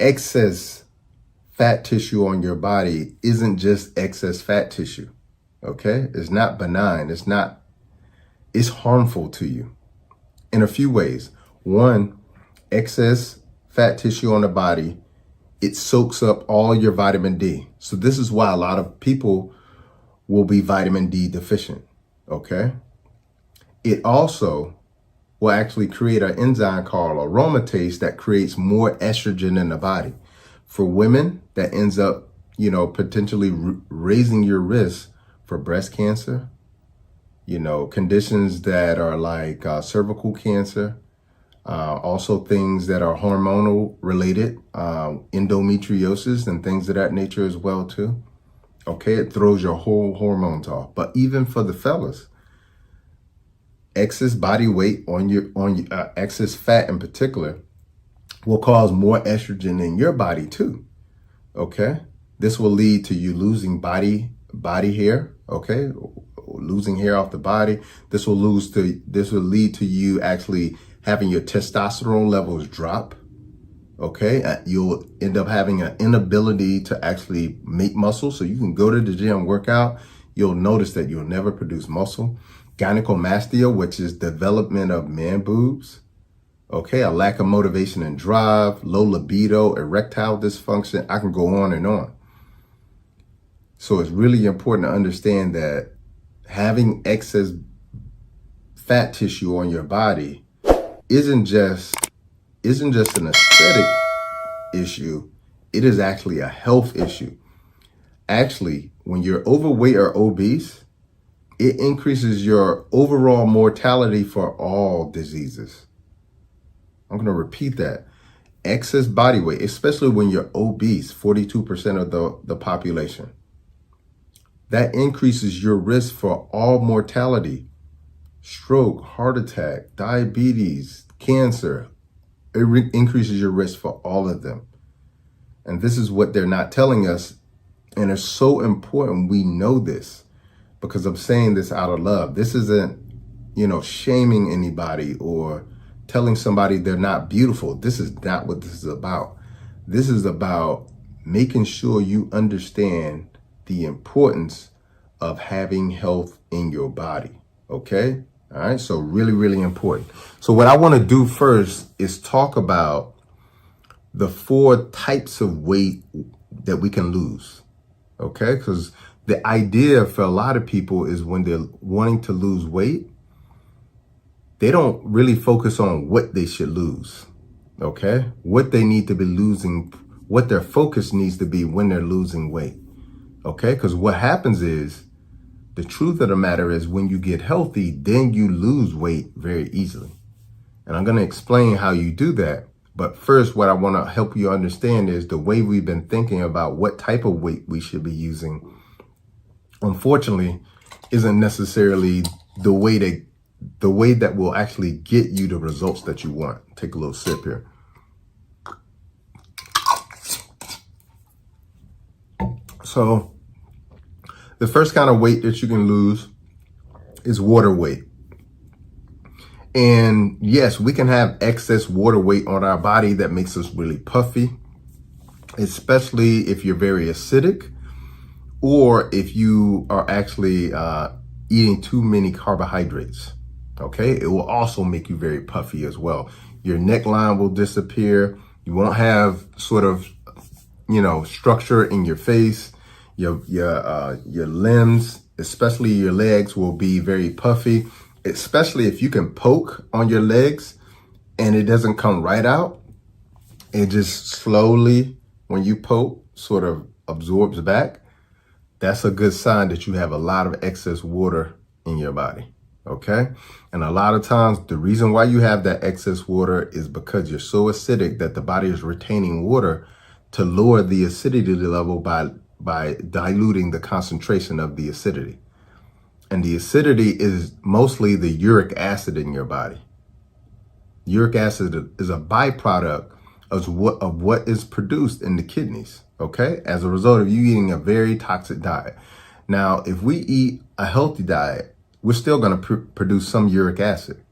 Excess fat tissue on your body isn't just excess fat tissue. Okay? It's not benign. It's harmful to you in a few ways. One, excess fat tissue on the body, it soaks up all your vitamin D. So this is why a lot of people will be vitamin D deficient. Okay? It also will actually create an enzyme called aromatase that creates more estrogen in the body. For women, that ends up, potentially raising your risk for breast cancer, conditions that are like cervical cancer, also things that are hormonal related, endometriosis and things of that nature as well too. Okay, it throws your whole hormones off. But even for the fellas, excess body weight on your excess fat in particular will cause more estrogen in your body too. Okay, this will lead to you losing body hair. Okay, losing hair off the body. This will lead to you actually having your testosterone levels drop. Okay, you'll end up having an inability to actually make muscle. So you can go to the gym, work out. You'll notice that you'll never produce muscle. Gynecomastia, which is development of man boobs. Okay, a lack of motivation and drive, low libido, erectile dysfunction. I can go on and on. So it's really important to understand that having excess fat tissue on your body isn't just an aesthetic issue. It is actually a health issue. Actually, when you're overweight or obese, it increases your overall mortality for all diseases. I'm going to repeat that. Excess body weight, especially when you're obese, 42% of the population, that increases your risk for all mortality, stroke, heart attack, diabetes, cancer. It increases your risk for all of them. And this is what they're not telling us. And it's so important we know this, because I'm saying this out of love. This isn't, shaming anybody or telling somebody they're not beautiful. This is not what this is about. This is about making sure you understand the importance of having health in your body. Okay? All right. So really, really important. So what I want to do first is talk about the 4 types of weight that we can lose. Okay? Because the idea for a lot of people is when they're wanting to lose weight, they don't really focus on what they should lose. Okay? What they need to be losing, what their focus needs to be when they're losing weight. Okay? Because what happens is, the truth of the matter is, when you get healthy, then you lose weight very easily. And I'm going to explain how you do that. But first, what I want to help you understand is the way we've been thinking about what type of weight we should be using, unfortunately, isn't necessarily the way that will actually get you the results that you want. Take a little sip here. So the first kind of weight that you can lose is water weight. And yes, we can have excess water weight on our body that makes us really puffy, especially if you're very acidic or if you are actually eating too many carbohydrates. Okay, it will also make you very puffy as well. Your neckline will disappear. You won't have sort of, structure in your face. Your limbs, especially your legs, will be very puffy, especially if you can poke on your legs and it doesn't come right out. It just slowly, when you poke, sort of absorbs back. That's a good sign that you have a lot of excess water in your body. Okay. And a lot of times the reason why you have that excess water is because you're so acidic that the body is retaining water to lower the acidity level by diluting the concentration of the acidity. And the acidity is mostly the uric acid in your body. Uric acid is a byproduct of what is produced in the kidneys, okay, as a result of you eating a very toxic diet. Now, if we eat a healthy diet, we're still going to produce some uric acid.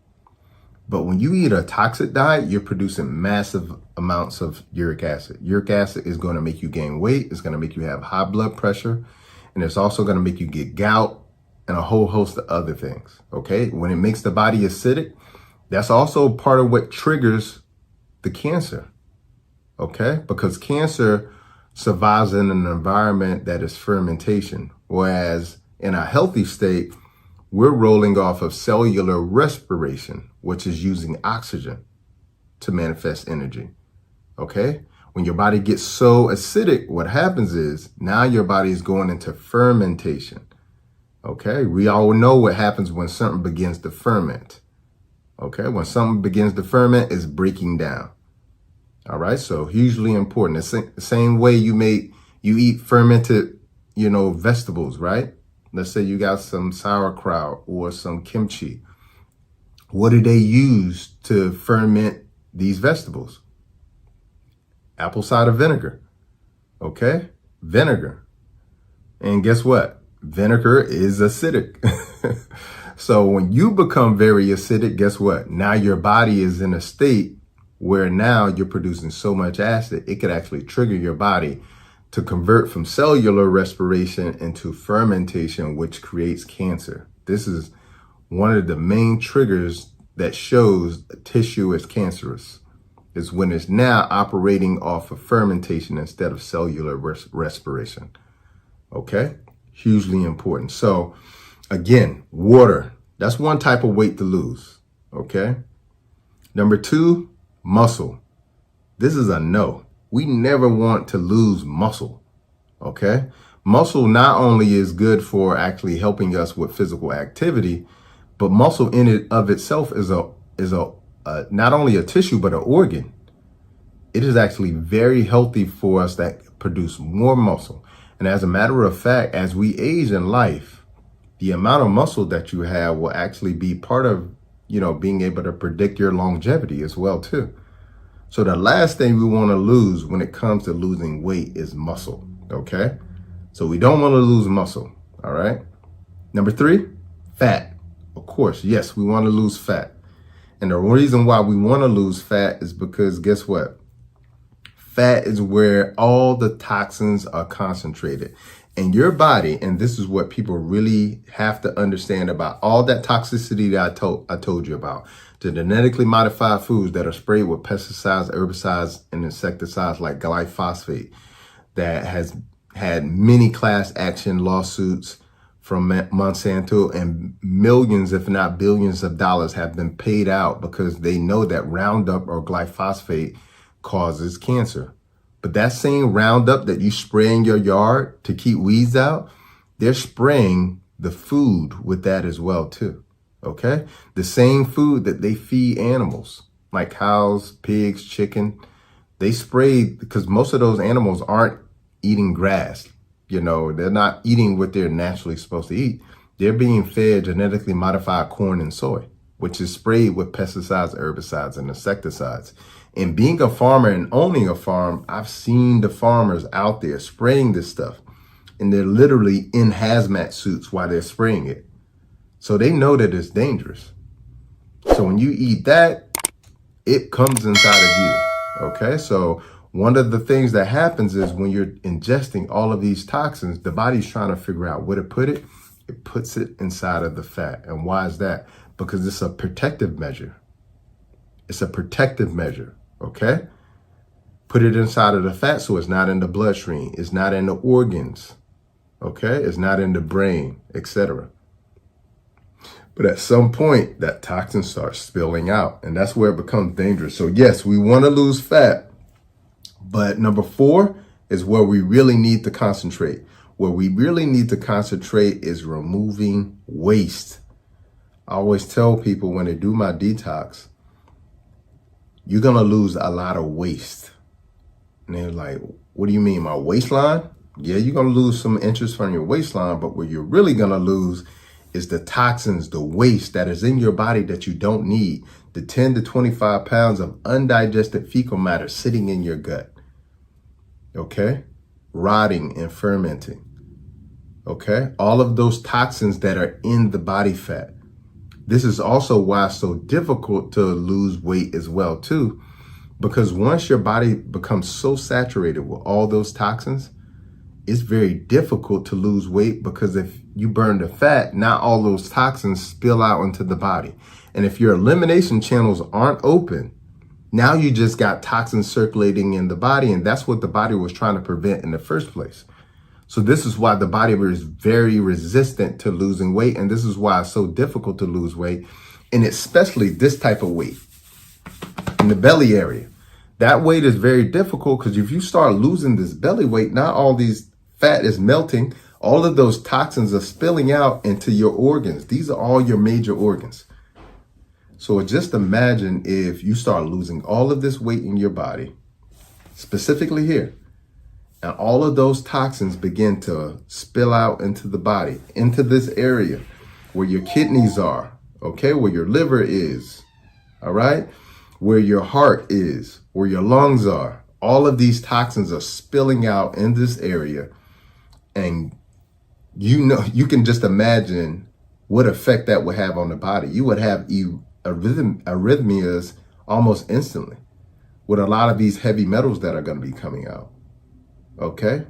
But when you eat a toxic diet, you're producing massive amounts of uric acid. Uric acid is going to make you gain weight. It's going to make you have high blood pressure. And it's also going to make you get gout and a whole host of other things. Okay. When it makes the body acidic, that's also part of what triggers the cancer. Okay. Because cancer survives in an environment that is fermentation. Whereas in a healthy state, we're rolling off of cellular respiration, which is using oxygen to manifest energy. Okay. When your body gets so acidic, what happens is now your body is going into fermentation. Okay. We all know what happens when something begins to ferment. Okay. When something begins to ferment, it's breaking down. All right. So hugely important. The same way you eat fermented, vegetables, right? Let's say you got some sauerkraut or some kimchi. What do they use to ferment these vegetables? Apple cider vinegar. Okay? Vinegar. And guess what? Vinegar is acidic. So when you become very acidic, guess what? Now your body is in a state where now you're producing so much acid, it could actually trigger your body to convert from cellular respiration into fermentation, which creates cancer. This is one of the main triggers that shows a tissue is cancerous, is when it's now operating off of fermentation instead of cellular respiration. Okay? Hugely important. So again, water. That's one type of weight to lose. Okay? Number 2, muscle. This is a no. We never want to lose muscle. Okay? Muscle not only is good for actually helping us with physical activity, but muscle in it of itself is not only a tissue, but an organ. It is actually very healthy for us that produce more muscle. And as a matter of fact, as we age in life, the amount of muscle that you have will actually be part of, being able to predict your longevity as well, too. So the last thing we want to lose when it comes to losing weight is muscle. Okay. So we don't want to lose muscle. All right. Number 3, fat. Of course, yes, we want to lose fat. And the reason why we want to lose fat is because guess what? Fat is where all the toxins are concentrated. And your body, and this is what people really have to understand about all that toxicity that I told you about, the genetically modified foods that are sprayed with pesticides, herbicides, and insecticides like glyphosate that has had many class action lawsuits from Monsanto, and millions, if not billions of dollars have been paid out because they know that Roundup or glyphosate causes cancer. But that same Roundup that you spray in your yard to keep weeds out, they're spraying the food with that as well too. Okay? The same food that they feed animals like cows, pigs, chicken, they spray because most of those animals aren't eating grass. They're not eating what they're naturally supposed to eat. They're being fed genetically modified corn and soy, which is sprayed with pesticides, herbicides, and insecticides. And being a farmer and owning a farm, I've seen the farmers out there spraying this stuff, and they're literally in hazmat suits while they're spraying it. So they know that it's dangerous. So when you eat that, it comes inside of you. Okay. So one of the things that happens is when you're ingesting all of these toxins, the body's trying to figure out where to put it. It puts it inside of the fat. And why is that? Because it's a protective measure. It's a protective measure. Okay. Put it inside of the fat so it's not in the bloodstream. It's not in the organs. Okay. It's not in the brain, etc. But at some point, that toxin starts spilling out, and that's where it becomes dangerous. So yes, we want to lose fat. But number 4 is where we really need to concentrate. Where we really need to concentrate is removing waste. I always tell people when they do my detox, you're going to lose a lot of waste. And they're like, what do you mean, my waistline? Yeah, you're going to lose some inches from your waistline, but what you're really going to lose is the toxins, the waste that is in your body that you don't need, the 10 to 25 pounds of undigested fecal matter sitting in your gut. Okay? Rotting and fermenting. Okay? All of those toxins that are in the body fat. This is also why it's so difficult to lose weight as well too, because once your body becomes so saturated with all those toxins, it's very difficult to lose weight, because if you burn the fat, not all those toxins spill out into the body. And if your elimination channels aren't open, now you just got toxins circulating in the body, and that's what the body was trying to prevent in the first place. So this is why the body is very resistant to losing weight, and this is why it's so difficult to lose weight, and especially this type of weight in the belly area. That weight is very difficult, because if you start losing this belly weight, not all these fat is melting, all of those toxins are spilling out into your organs. These are all your major organs. So just imagine if you start losing all of this weight in your body, specifically here, and all of those toxins begin to spill out into the body, into this area where your kidneys are, okay, where your liver is, all right, where your heart is, where your lungs are. All of these toxins are spilling out in this area. And you can just imagine what effect that would have on the body. You would have arrhythmias almost instantly with a lot of these heavy metals that are going to be coming out. Okay?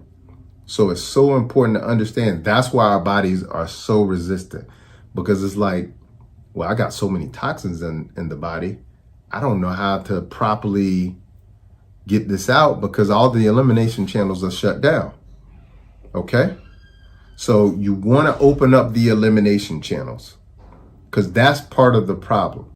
So it's so important to understand. That's why our bodies are so resistant, because it's like, well, I got so many toxins in the body. I don't know how to properly get this out, because all the elimination channels are shut down. Okay? So you want to open up the elimination channels, because that's part of the problem.